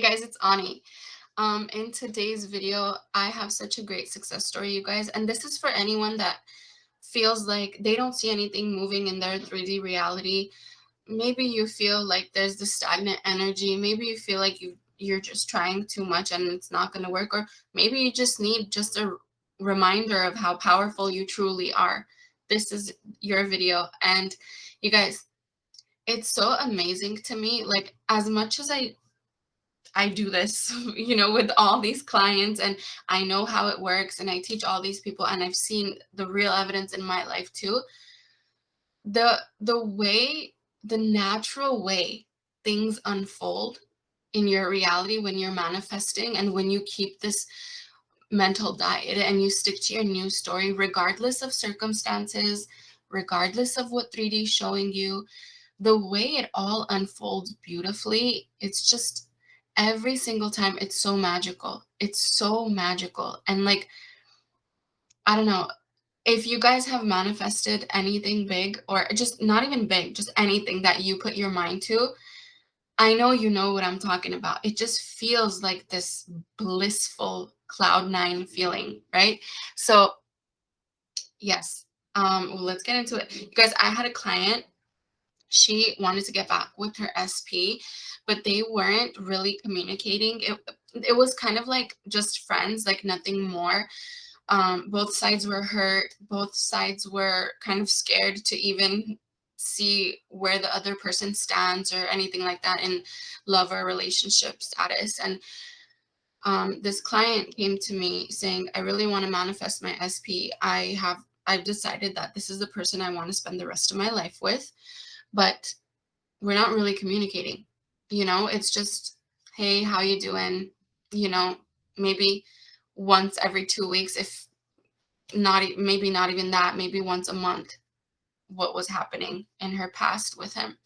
guys, it's Ani. In today's video, I have such a great success story, you guys, and this is for anyone that feels like they don't see anything moving in their 3D reality. Maybe you feel like there's this stagnant energy. Maybe you feel like you're just trying too much and it's not going to work, or maybe you just need just a reminder of how powerful you truly are. This is your video, and you guys, it's so amazing to me. Like, as much as I do this, with all these clients, and I know how it works, and I teach all these people, and I've seen the real evidence in my life too. The way, the natural way things unfold in your reality when you're manifesting, and when you keep this mental diet and you stick to your new story, regardless of circumstances, regardless of what 3D is showing you, the way it all unfolds beautifully, it's just every single time it's so magical. It's so magical. And like, I don't know, if you guys have manifested anything big, or just not even big, just anything that you put your mind to, I know you know what I'm talking about. It just feels like this blissful cloud nine feeling, right? So, yes. Well, let's get into it. You guys, I had a client. She wanted to get back with her SP, but they weren't really communicating. It was kind of like just friends, like nothing more. Both sides were hurt. Both sides were kind of scared to even see where the other person stands or anything like that in love or relationship status. And this client came to me saying, I really want to manifest my SP. I've decided that this is the person I want to spend the rest of my life with, but we're not really communicating. It's just, hey, how you doing? You know, maybe once every 2 weeks, if not, maybe not even that, maybe once a month, what was happening in her past with him.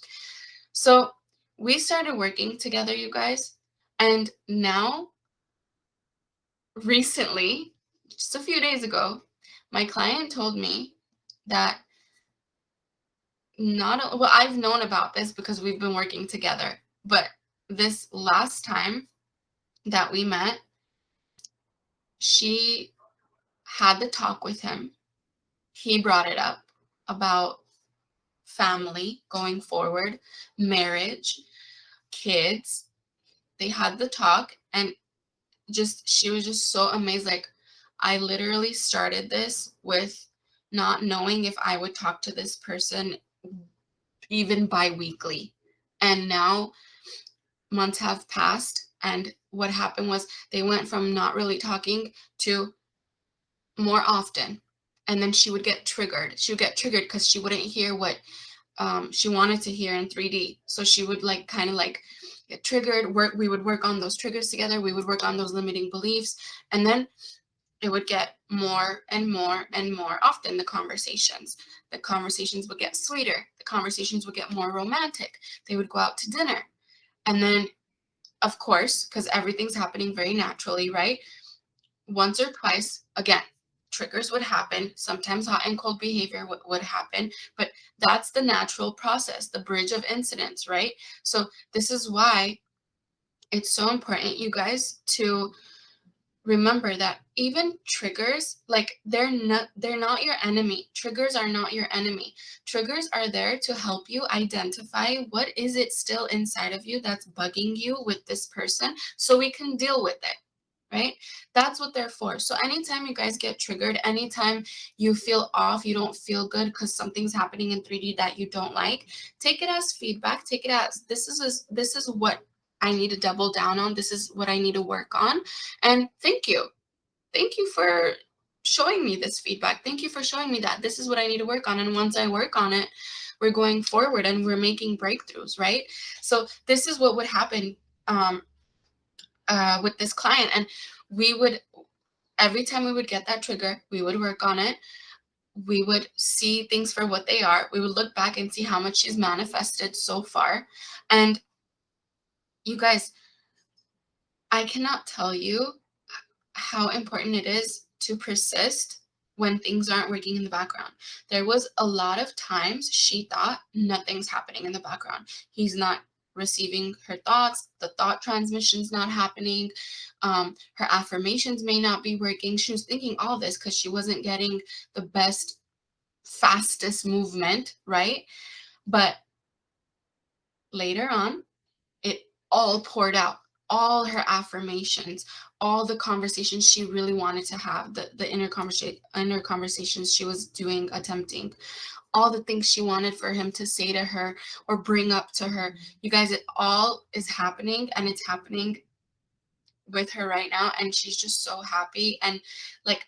So we started working together, you guys. And now, recently, just a few days ago, my client told me that well, I've known about this because we've been working together, but this last time that we met, she had the talk with him. He brought it up about family going forward, marriage, kids. They had the talk, and just she was just so amazed. Like, I literally started this with not knowing if I would talk to this person even bi-weekly. And now months have passed, and what happened was they went from not really talking to more often. And then she would get triggered. She would get triggered because she wouldn't hear what she wanted to hear in 3D. So she would like kind of like get triggered. We would work on those triggers together. We would work on those limiting beliefs, and then it would get more and more and more often. The conversations would get sweeter. The conversations would get more romantic. They would go out to dinner, and then, of course, because everything's happening very naturally, right? Once or twice, again, triggers would happen. Sometimes hot and cold behavior would happen, but that's the natural process, the bridge of incidents, right? So this is why it's so important, you guys, to remember that even triggers, like, they're not your enemy. Triggers are not your enemy. Triggers are there to help you identify what is it still inside of you that's bugging you with this person, so we can deal with it, right? That's what they're for. So anytime you guys get triggered, anytime you feel off, you don't feel good because something's happening in 3D that you don't like, take it as feedback. Take it as, this is what I need to double down on. This is what I need to work on. And thank you. Thank you for showing me this feedback. Thank you for showing me that this is what I need to work on. And once I work on it, we're going forward and we're making breakthroughs, right? So this is what would happen with this client. And we would, every time we would get that trigger, we would work on it. We would see things for what they are. We would look back and see how much she's manifested so far. And you guys, I cannot tell you how important it is to persist when things aren't working in the background. There was a lot of times she thought nothing's happening in the background. He's not receiving her thoughts, the thought transmission's not happening, her affirmations may not be working. She was thinking all this because she wasn't getting the best, fastest movement, right? But later on, it all poured out, all her affirmations, all the conversations she really wanted to have, the inner conversations she was attempting, all the things she wanted for him to say to her or bring up to her. You guys, it all is happening, and it's happening with her right now, and she's just so happy. And like,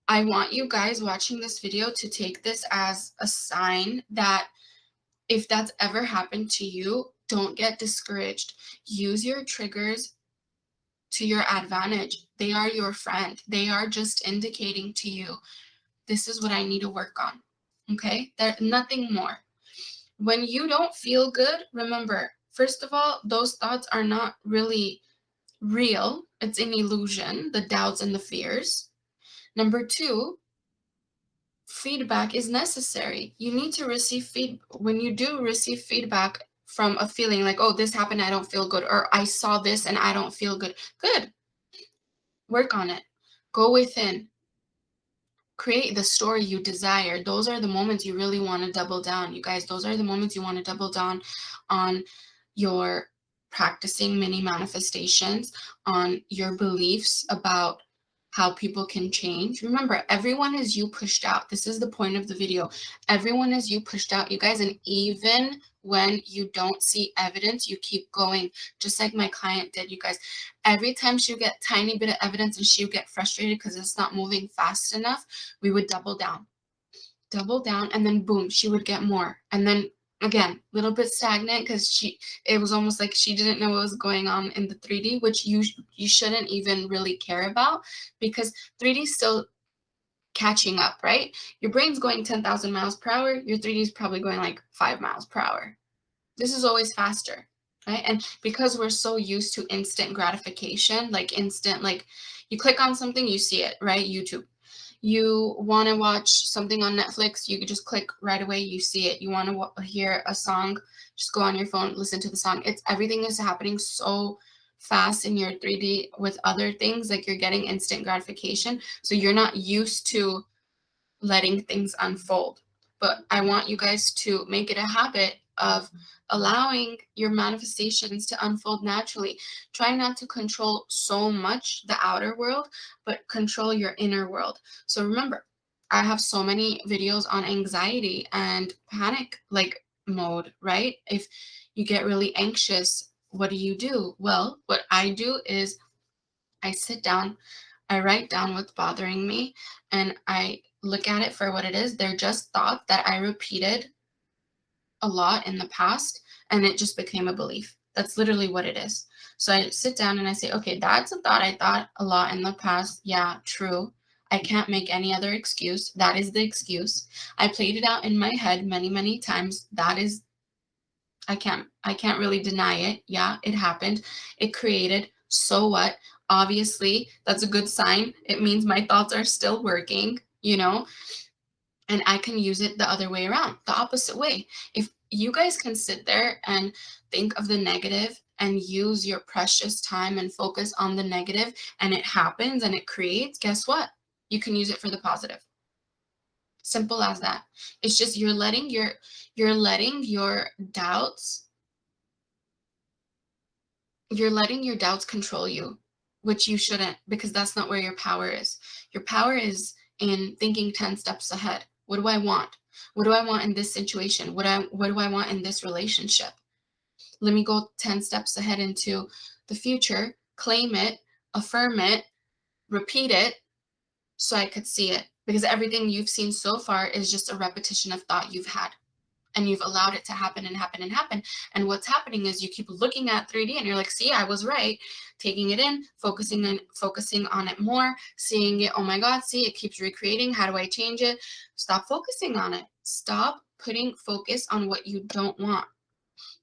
I want you guys watching this video to take this as a sign that if that's ever happened to you, don't get discouraged. Use your triggers to your advantage. They are your friend. They are just indicating to you, this is what I need to work on. Okay? There's nothing more. When you don't feel good, remember, first of all, those thoughts are not really real. It's an illusion, the doubts and the fears. Number two, feedback is necessary. You need to receive when you do receive feedback from a feeling like, oh, this happened, I don't feel good, or I saw this and I don't feel good. Good. Work on it. Go within. Create the story you desire. Those are the moments you really want to double down, you guys. Those are the moments you want to double down on your practicing mini manifestations, on your beliefs about how people can change. Remember, everyone is you pushed out. This is the point of the video. Everyone is you pushed out, you guys. And even when you don't see evidence, you keep going, just like my client did, you guys. Every time she would get tiny bit of evidence and she would get frustrated because it's not moving fast enough, we would double down, and then boom, she would get more. And then again, a little bit stagnant because it was almost like she didn't know what was going on in the 3D, which you shouldn't even really care about, because 3D is still catching up, right? Your brain's going 10,000 miles per hour. Your 3D is probably going like 5 miles per hour. This is always faster, right? And because we're so used to instant gratification, like instant, like you click on something, you see it, right? YouTube. You want to watch something on Netflix, you could just click right away, you see it. You want to hear a song, just go on your phone, listen to the song. Everything is happening so fast in your 3D with other things, like you're getting instant gratification. So you're not used to letting things unfold. But I want you guys to make it a habit of allowing your manifestations to unfold naturally. Try not to control so much the outer world, but control your inner world. So remember, I have so many videos on anxiety and panic like mode, right? If you get really anxious, what do? Well, what I do is I sit down, I write down what's bothering me, and I look at it for what it is. They're just thoughts that I repeated a lot in the past, and it just became a belief. That's literally what it is. So I sit down and I say, okay, that's a thought I thought a lot in the past. Yeah, true. I can't make any other excuse. That is the excuse. I played it out in my head many, many times. That is, I can't really deny it. Yeah, it happened. It created. So what? Obviously, that's a good sign. It means my thoughts are still working, and I can use it the other way around, the opposite way. If you guys can sit there and think of the negative and use your precious time and focus on the negative, and it happens and it creates, guess what? You can use it for the positive. Simple as that. It's just you're letting your doubts control you, which you shouldn't, because that's not where your power is. Your power is in thinking 10 steps ahead. What do I want? What do I want in this situation? What do I want in this relationship? Let me go 10 steps ahead into the future, claim it, affirm it, repeat it so I could see it. Because everything you've seen so far is just a repetition of thought you've had. And you've allowed it to happen and happen and happen. And what's happening is you keep looking at 3D and you're like, see, I was right. Taking it in, focusing on it more, seeing it. Oh my God, see, it keeps recreating. How do I change it? Stop focusing on it. Stop putting focus on what you don't want.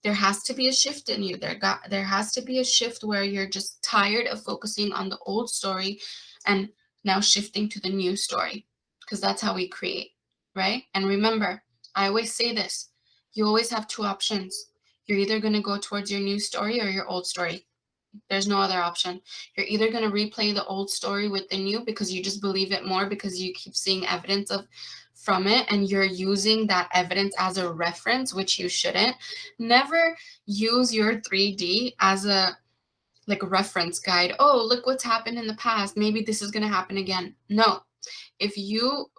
There has to be a shift in you. There has to be a shift where you're just tired of focusing on the old story and now shifting to the new story, because that's how we create, right? And remember, I always say this, you always have two options. You're either going to go towards your new story or your old story. There's no other option. You're either going to replay the old story with the new because you just believe it more because you keep seeing evidence from it, and you're using that evidence as a reference, which you shouldn't. Never use your 3D as a reference guide. Oh, look what's happened in the past. Maybe this is going to happen again. No. If you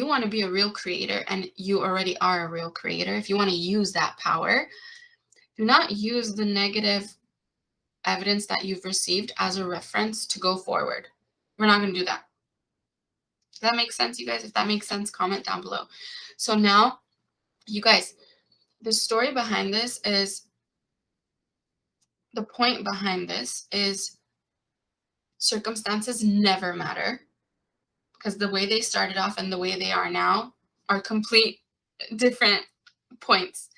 want to be a real creator, and you already are a real creator, if you want to use that power, do not use the negative evidence that you've received as a reference to go forward. We're not going to do that. Does that make sense, you guys? If that makes sense, comment down below. So now, you guys, the story behind this is, the point behind this is, circumstances never matter, because the way they started off and the way they are now are complete different points.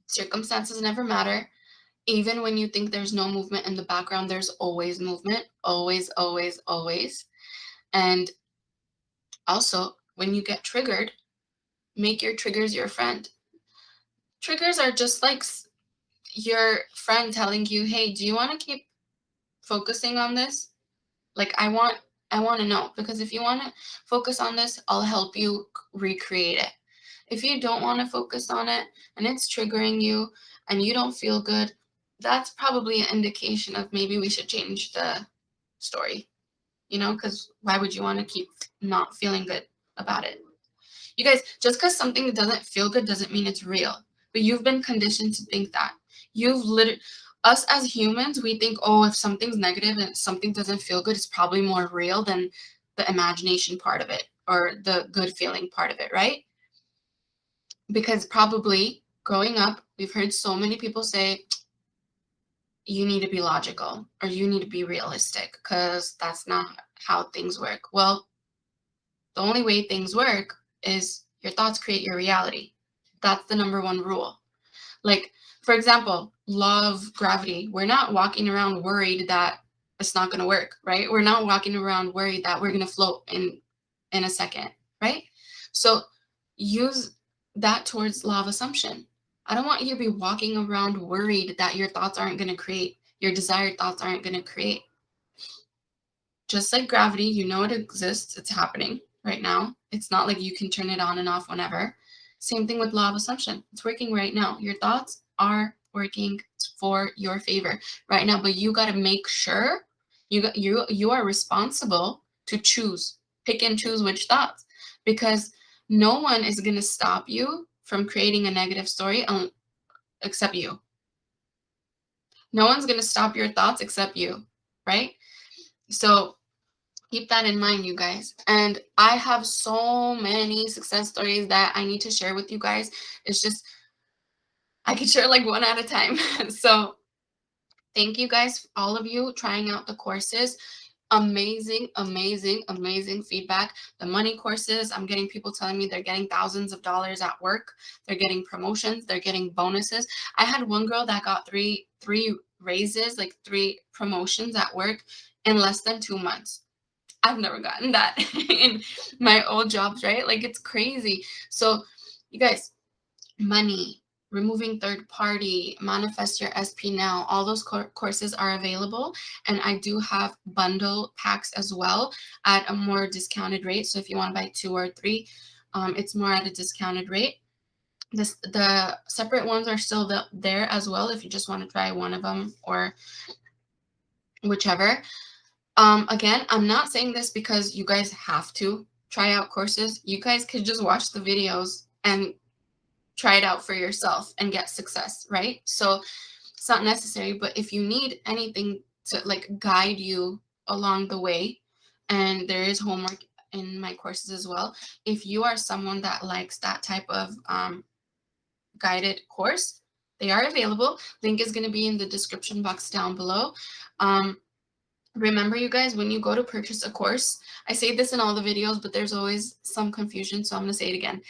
Circumstances never matter. Even when you think there's no movement in the background, there's always movement. Always, always, always. And also, when you get triggered, make your triggers your friend. Triggers are just like your friend telling you, hey, do you want to keep focusing on this? Like, I want to know, because if you want to focus on this, I'll help you recreate it. If you don't want to focus on it and it's triggering you and you don't feel good, that's probably an indication of maybe we should change the story, because why would you want to keep not feeling good about it? You guys, just because something doesn't feel good doesn't mean it's real. But you've been conditioned to think that. Us as humans, we think, oh, if something's negative and something doesn't feel good, it's probably more real than the imagination part of it or the good feeling part of it, right? Because probably growing up, we've heard so many people say, you need to be logical or you need to be realistic, because that's not how things work. Well, the only way things work is your thoughts create your reality. That's the number one rule. Like, for example, law of gravity. We're not walking around worried that it's not going to work, right? We're not walking around worried that we're going to float in a second, right? So use that towards law of assumption. I don't want you to be walking around worried that your thoughts aren't going to create, your desired thoughts aren't going to create. Just like gravity, it exists, it's happening right now. It's not like you can turn it on and off whenever. Same thing with law of assumption. It's working right now. Your thoughts are working for your favor right now, but you got to make sure you are responsible to pick and choose which thoughts, because no one is going to stop you from creating a negative story except you. No one's going to stop your thoughts except you, right? So keep that in mind, you guys. And I have so many success stories that I need to share with you guys. It's just, I could share like one at a time. So thank you guys, all of you trying out the courses. Amazing, amazing, amazing feedback. The money courses, I'm getting people telling me they're getting thousands of dollars at work. They're getting promotions. They're getting bonuses. I had one girl that got three raises, like 3 promotions at work in less than 2 months. I've never gotten that in my old jobs, right? Like, it's crazy. So you guys, money, removing third party, manifest your SP now, all those courses are available. And I do have bundle packs as well at a more discounted rate. So if you want to buy 2 or 3, it's more at a discounted rate. The separate ones are still there as well if you just want to try one of them or whichever. Again, I'm not saying this because you guys have to try out courses. You guys could just watch the videos and try it out for yourself and get success, right? So it's not necessary, but if you need anything to guide you along the way, and there is homework in my courses as well, if you are someone that likes that type of guided course, they are available. Link is going to be in the description box down below. Remember, you guys, when you go to purchase a course, I say this in all the videos, but there's always some confusion, so I'm going to say it again.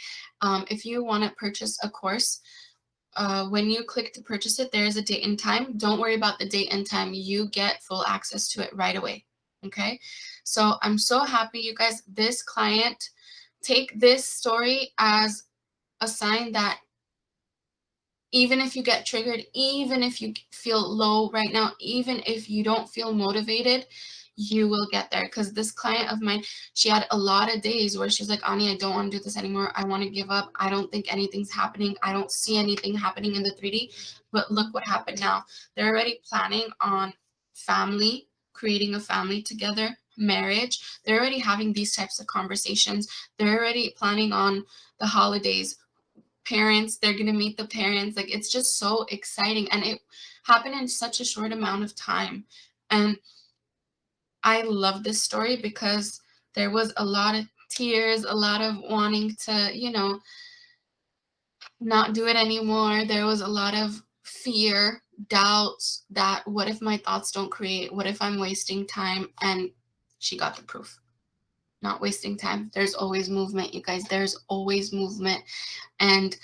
If you want to purchase a course, when you click to purchase it, there is a date and time. Don't worry about the date and time. You get full access to it right away, okay? So I'm so happy, you guys. This client, take this story as a sign that Even if you get triggered, even if you feel low right now, even if you don't feel motivated, you will get there. Because this client of mine, she had a lot of days where she's like, Ani, I don't want to do this anymore. I want to give up. I don't think anything's happening. I don't see anything happening in the 3D. But look what happened now. They're already planning on family, creating a family together, marriage. They're already having these types of conversations. They're already planning on the holidays, parents, they're going to meet the parents. Like, it's just so exciting, and it happened in such a short amount of time. And I love this story because there was a lot of tears, a lot of wanting to, not do it anymore. There was a lot of fear, doubts, that what if my thoughts don't create, what if I'm wasting time? And she got the proof. Not wasting time. There's always movement, you guys. There's always movement. And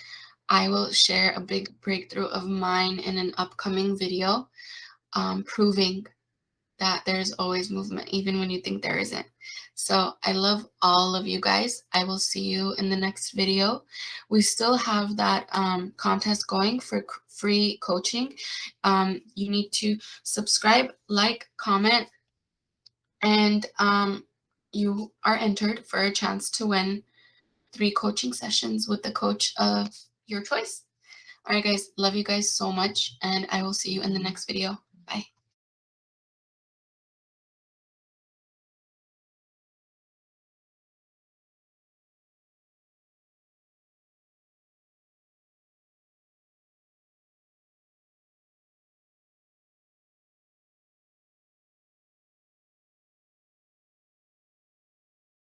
I will share a big breakthrough of mine in an upcoming video, proving that there's always movement, even when you think there isn't. So I love all of you guys. I will see you in the next video. We still have that contest going for free coaching. You need to subscribe, like, comment, and you are entered for a chance to win 3 coaching sessions with the coach of your choice. All right, guys. Love you guys so much, and I will see you in the next video. Bye.